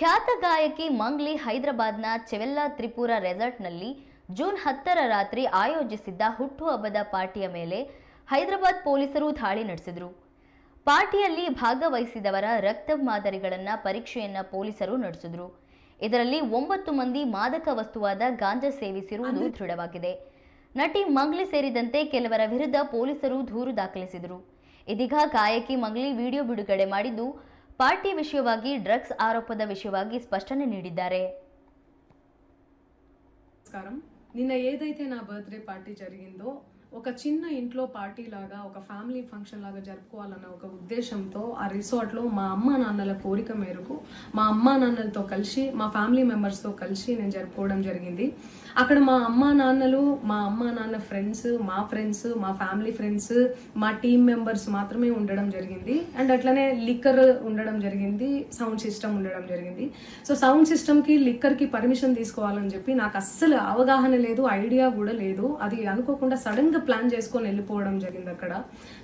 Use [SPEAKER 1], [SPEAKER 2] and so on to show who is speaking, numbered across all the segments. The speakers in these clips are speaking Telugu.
[SPEAKER 1] ಖ್ಯಾತ ಗಾಯಕಿ ಮಂಗ್ಲಿ ಹೈದರಾಬಾದ್ನ ಚೆವೆಲ್ಲಾ ತ್ರಿಪುರ ರೆಸಾರ್ಟ್ನಲ್ಲಿ ಜೂನ್ 10ರ ರಾತ್ರಿ ಆಯೋಜಿಸಿದ್ದ ಹುಟ್ಟುಹಬ್ಬದ ಪಾರ್ಟಿಯ ಮೇಲೆ ಹೈದರಾಬಾದ್ ಪೊಲೀಸರು ದಾಳಿ ನಡೆಸಿದರು. ಪಾರ್ಟಿಯಲ್ಲಿ ಭಾಗವಹಿಸಿದವರ ರಕ್ತ ಮಾದರಿಗಳನ್ನು ಪರೀಕ್ಷೆಯನ್ನ ಪೊಲೀಸರು ನಡೆಸಿದರು. ಇದರಲ್ಲಿ 9 ಮಂದಿ ಮಾದಕ ವಸ್ತುವಾದ ಗಾಂಜಾ ಸೇವಿಸಿರುವುದು ದೃಢವಾಗಿದೆ. ನಟಿ ಮಂಗ್ಲಿ ಸೇರಿದಂತೆ ಕೆಲವರ ವಿರುದ್ಧ ಪೊಲೀಸರು ದೂರು ದಾಖಲಿಸಿದರು. ಇದೀಗ ಗಾಯಕಿ ಮಂಗ್ಲಿ ವಿಡಿಯೋ ಬಿಡುಗಡೆ ಮಾಡಿದ್ದು, పార్టీ విషయವಾಗಿ డ్రగ్స్ ఆరోపದ విషయವಾಗಿ స్పష్టನೆ ನೀಡಿದ್ದಾರೆ.
[SPEAKER 2] నమస్కారం. నిన్న ఏదైతే నా బర్త్డే పార్టీ జరిగిందో ఒక చిన్న ఇంట్లో పార్టీ లాగా ఒక ఫ్యామిలీ ఫంక్షన్ లాగా జరుపుకోవాలన్న ఒక ఉద్దేశంతో ఆ రిసార్ట్ లో మా అమ్మా నాన్నల కోరిక మేరకు మా అమ్మా నాన్నలతో కలిసి మా ఫ్యామిలీ మెంబర్స్ తో కలిసి నేను జరుపుకోవడం జరిగింది. అక్కడ మా అమ్మా నాన్న ఫ్రెండ్స్, మా ఫ్యామిలీ ఫ్రెండ్స్, మా టీమ్ మెంబర్స్ మాత్రమే ఉండడం జరిగింది. అండ్ అట్లనే లిక్కర్ ఉండడం జరిగింది, సౌండ్ సిస్టమ్ ఉండడం జరిగింది. సో సౌండ్ సిస్టమ్ కి లిక్కర్ కి పర్మిషన్ తీసుకోవాలని చెప్పి నాకు అస్సలు అవగాహన లేదు, ఐడియా కూడా లేదు. అది అనుకోకుండా సడన్ గా ప్లాన్ చేసుకొని వెళ్ళిపోవడం జరిగింది అక్కడ.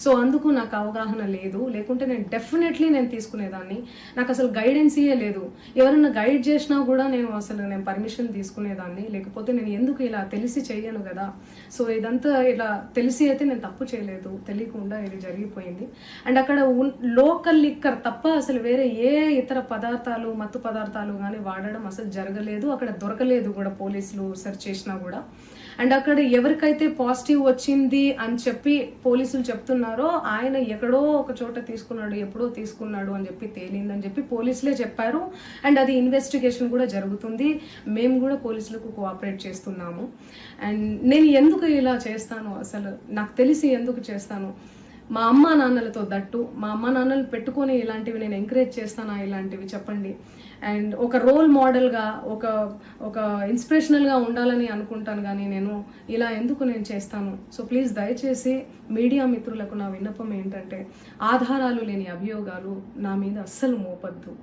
[SPEAKER 2] సో అందుకు నాకు అవగాహన లేదు, లేకుంటే నేను డెఫినెట్లీ తీసుకునేదాన్ని. నాకు అసలు గైడెన్సీయే లేదు. ఎవరన్నా గైడ్ చేసినా కూడా నేను పర్మిషన్ తీసుకునేదాన్ని, లేకపోతే నేను ఎందుకు ఇలా తెలిసి చెయ్యను కదా. సో ఇదంతా ఇలా తెలిసి అయితే నేను తప్పు చేయలేదు, తెలియకుండా ఇది జరిగిపోయింది. అండ్ అక్కడ లోకల్ లిక్కర్ తప్ప అసలు వేరే ఏ ఇతర పదార్థాలు, మత్తు పదార్థాలు కానీ వాడడం అసలు జరగలేదు. అక్కడ దొరకలేదు కూడా, పోలీసులు సెర్చ్ చేసినా కూడా. అండ్ అక్కడ ఎవరికైతే పాజిటివ్ వచ్చింది అని చెప్పి పోలీసులు చెప్తున్నారో ఆయన ఎక్కడో ఒక చోట తీసుకున్నాడు, ఎప్పుడో తీసుకున్నాడు అని చెప్పి తేలిందని చెప్పి పోలీసులే చెప్పారు. అండ్ అది ఇన్వెస్టిగేషన్ కూడా జరుగుతుంది. మేము కూడా పోలీసులకు కోఆపరేట్ చేస్తున్నాము. అండ్ నేను ఎందుకు ఇలా చేస్తాను, అసలు నాకు తెలిసి ఎందుకు చేస్తాను, మా అమ్మా నాన్నలతో దట్టు మా అమ్మా నాన్నలు పెట్టుకొని ఇలాంటివి నేను ఎంకరేజ్ చేస్తానా, ఇలాంటివి చెప్పండి. అండ్ ఒక రోల్ మోడల్గా, ఒక ఇన్స్పిరేషనల్గా ఉండాలని అనుకుంటాను, కానీ నేను ఇలా ఎందుకు నేను చేస్తాను. సో ప్లీజ్ దయచేసి మీడియా మిత్రులకు నా విన్నపం ఏంటంటే, ఆధారాలు లేని అభియోగాలు నా మీద అస్సలు మోపద్దు.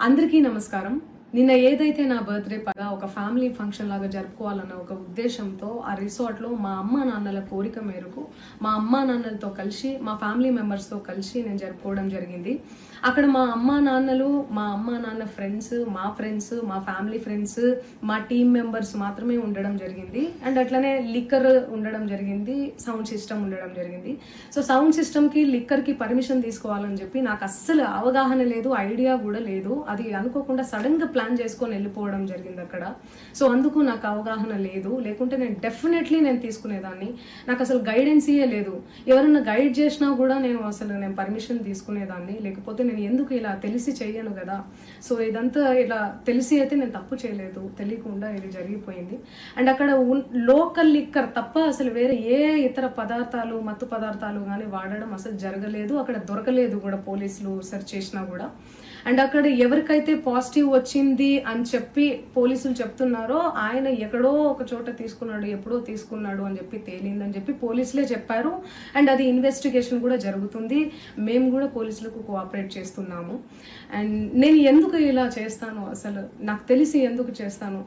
[SPEAKER 2] అందరికీ నమస్కారం. నిన్న ఏదైతే నా బర్త్డే ఒక ఫ్యామిలీ ఫంక్షన్ లాగా జరుపుకోవాలన్న ఒక ఉద్దేశంతో ఆ రిసార్ట్ లో మా అమ్మా నాన్నల కోరిక మేరకు మా అమ్మా నాన్నలతో కలిసి మా ఫ్యామిలీ మెంబర్స్ తో కలిసి నేను జరుపుకోవడం జరిగింది. అక్కడ మా అమ్మా నాన్న ఫ్రెండ్స్, మా ఫ్యామిలీ ఫ్రెండ్స్, మా టీమ్ మెంబర్స్ మాత్రమే ఉండడం జరిగింది. అండ్ అట్లనే లిక్కర్ ఉండడం జరిగింది, సౌండ్ సిస్టమ్ ఉండడం జరిగింది. సో సౌండ్ సిస్టమ్ కి లిక్కర్ కి పర్మిషన్ తీసుకోవాలని చెప్పి నాకు అస్సలు అవగాహన లేదు, ఐడియా కూడా లేదు. అది అనుకోకుండా సడన్ గా ప్లాన్ చేసుకొని వెళ్ళిపోవడం జరిగింది అక్కడ. సో అందుకు నాకు అవగాహన లేదు, లేకుంటే నేను డెఫినెట్లీ తీసుకునేదాన్ని. నాకు అసలు గైడెన్సీయే లేదు. ఎవరన్నా గైడ్ చేసినా కూడా నేను పర్మిషన్ తీసుకునేదాన్ని, లేకపోతే నేను ఎందుకు ఇలా తెలిసి చెయ్యను కదా. సో ఇదంతా ఇలా తెలిసి అయితే నేను తప్పు చేయలేదు, తెలియకుండా ఇది జరిగిపోయింది. అండ్ అక్కడ లోకల్ లిక్కర్ తప్ప అసలు వేరే ఏ ఇతర పదార్థాలు, మత్తు పదార్థాలు కానీ వాడడం అసలు జరగలేదు. అక్కడ దొరకలేదు కూడా, పోలీసులు సెర్చ్ చేసినా కూడా. అండ్ అక్కడ ఎవరికైతే పాజిటివ్ వచ్చింది అని చెప్పి పోలీసులు చెప్తున్నారో ఆయన ఎక్కడో ఒక చోట తీసుకున్నాడు, ఎప్పుడో తీసుకున్నాడు అని చెప్పి తేలిందని చెప్పి పోలీసులే చెప్పారు. అండ్ అది ఇన్వెస్టిగేషన్ కూడా జరుగుతుంది. మేము కూడా పోలీసులకు కోఆపరేట్ చేస్తున్నాము. అండ్ నేను ఎందుకు ఇలా చేస్తాను, అసలు నాకు తెలిసి ఎందుకు చేస్తాను.